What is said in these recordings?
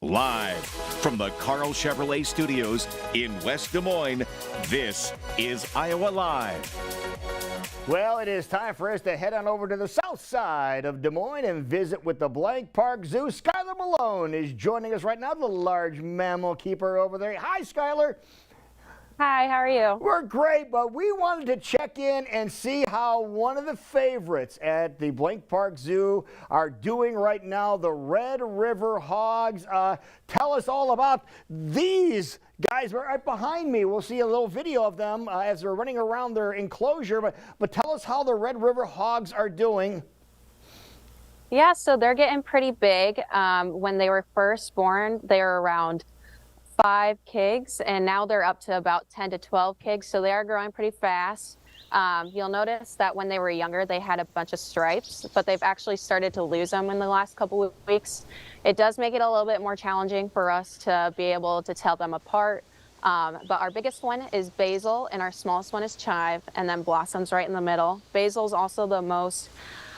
Live from the Carl Chevrolet Studios in West Des Moines, this is Iowa Live. Well, it is time for us to head on over to the south side of Des Moines and visit with the Blank Park Zoo. Skylar Malone is joining us right now, the large mammal keeper over there. Hi, Skylar. Hi, how are you? We're great, but we wanted to check in and see how one of the favorites at the Blank Park Zoo are doing right now, the Red River Hogs. Tell us all about these guys right behind me. We'll see a little video of them as they're running around their enclosure, but tell us how the Red River Hogs are doing. Yeah, so they're getting pretty big. When they were first born, they were around 5 kigs, and now they're up to about 10 to 12 kigs, so they are growing pretty fast. You'll notice that when they were younger, they had a bunch of stripes, but they've actually started to lose them in the last couple of weeks. It does make it a little bit more challenging for us to be able to tell them apart. But our biggest one is Basil, and our smallest one is Chive, and then Blossom's right in the middle. Basil's also the most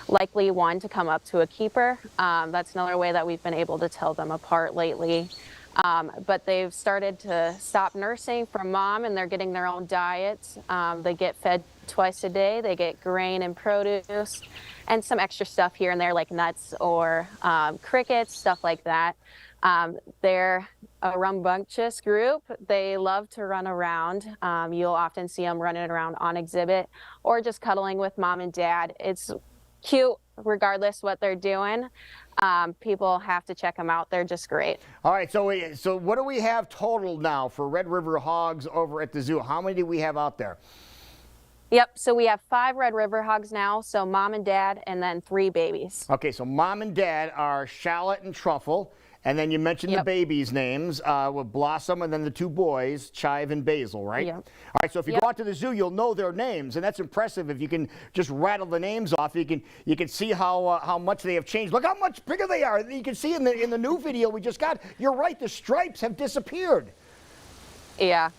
likely one to come up to a keeper. That's another way that we've been able to tell them apart lately. But they've started to stop nursing from mom, and they're getting their own diets. They get fed twice a day. They get grain and produce and some extra stuff here and there like nuts or crickets, stuff like that. They're a rambunctious group. They love to run around. You'll often see them running around on exhibit or just cuddling with mom and dad. It's cute regardless what they're doing. People have to check them out. They're just great. All right, so what do we have total now for Red River Hogs over at the zoo? How many do we have out there? Yep, so we have 5 Red River Hogs now, so mom and dad, and then 3 babies. Okay, so mom and dad are Shallot and Truffle, and then you mentioned the babies' names with Blossom, and then the 2 boys, Chive and Basil, right? Yep. All right, so if you go out to the zoo, you'll know their names, and that's impressive. If you can just rattle the names off, you can see how much they have changed. Look how much bigger they are. You can see in the new video we just got. You're right, the stripes have disappeared. Yeah.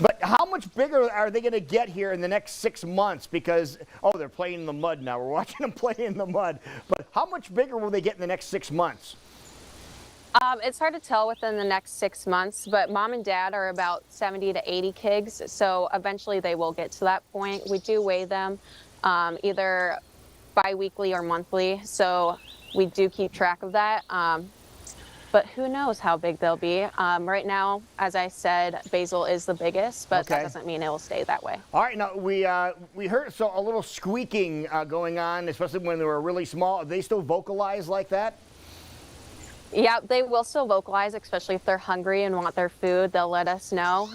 But how much bigger are they going to get here in the next 6 months? Because, oh, they're playing in the mud now. We're watching them play in the mud. But how much bigger will they get in the next 6 months? It's hard to tell within the next 6 months, but mom and dad are about 70 to 80 kigs, so eventually they will get to that point. We do weigh them either bi-weekly or monthly, so we do keep track of that. But who knows how big they'll be. Right now, as I said, Basil is the biggest, but that doesn't mean it will stay that way. All right, now we heard a little squeaking going on, especially when they were really small. They still vocalize like that? Yeah, they will still vocalize, especially if they're hungry and want their food. They'll let us know.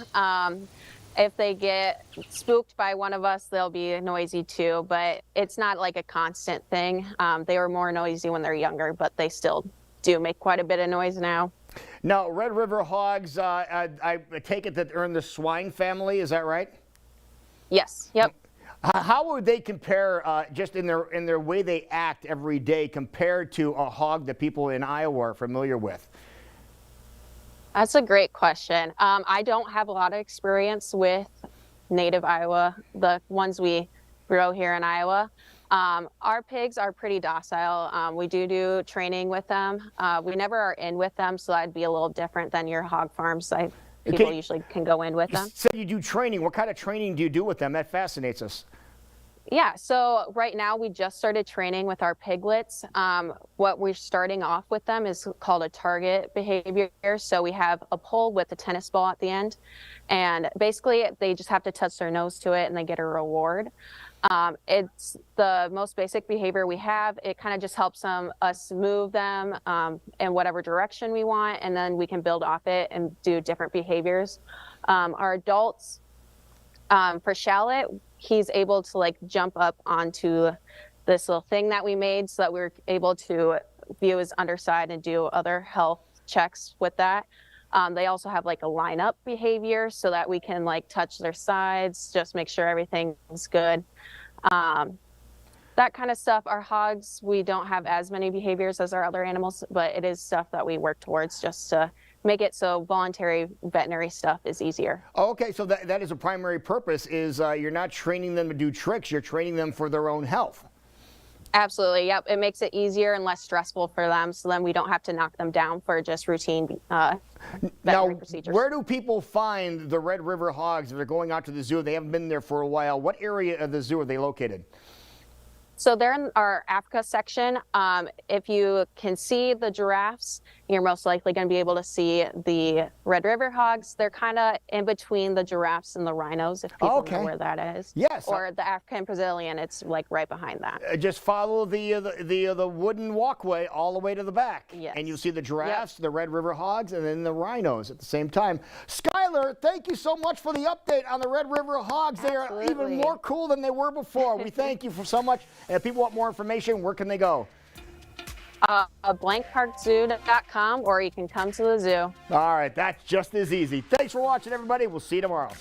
If they get spooked by one of us, they'll be noisy too, but it's not like a constant thing. They were more noisy when they're younger, but they still do make quite a bit of noise now. Now, Red River Hogs, I take it that they're in the swine family, is that right? Yes, yep. How would they compare, just in their way they act every day, compared to a hog that people in Iowa are familiar with? That's a great question. I don't have a lot of experience with native Iowa, the ones we grow here in Iowa. Our pigs are pretty docile. We do training with them. We never are in with them, so that'd be a little different than your hog farms. People usually can go in with them. So you do training. What kind of training do you do with them? That fascinates us. Yeah, so right now we just started training with our piglets. What we're starting off with them is called a target behavior. So we have a pole with a tennis ball at the end, and basically they just have to touch their nose to it and they get a reward. It's the most basic behavior we have. It kind of just helps us move them in whatever direction we want, and then we can build off it and do different behaviors. Our adults, for Shallot, he's able to jump up onto this little thing that we made so that we're able to view his underside and do other health checks with that. They also have a line-up behavior so that we can touch their sides, just make sure everything's good. That kind of stuff. Our hogs, we don't have as many behaviors as our other animals, but it is stuff that we work towards just to make it so voluntary veterinary stuff is easier. Okay, so that is a primary purpose, is you're not training them to do tricks, you're training them for their own health. Absolutely. Yep. It makes it easier and less stressful for them. So then we don't have to knock them down for just routine veterinary procedures. Where do people find the Red River hogs if they're going out to the zoo? They haven't been there for a while. What area of the zoo are they located? So they're in our Africa section. If you can see the giraffes, you're most likely going to be able to see the Red River hogs. They're kind of in between the giraffes and the rhinos, if people know where that is. Yes. Or the African Brazilian, it's like right behind that. Just follow the wooden walkway all the way to the back. Yes. And you'll see the giraffes, the Red River hogs, and then the rhinos at the same time. Skylar, thank you so much for the update on the Red River hogs. They are even more cool than they were before. We thank you for so much. And if people want more information, where can they go? blankparkzoo.com, or you can come to the zoo. All right, that's just as easy. Thanks for watching, everybody. We'll see you tomorrow.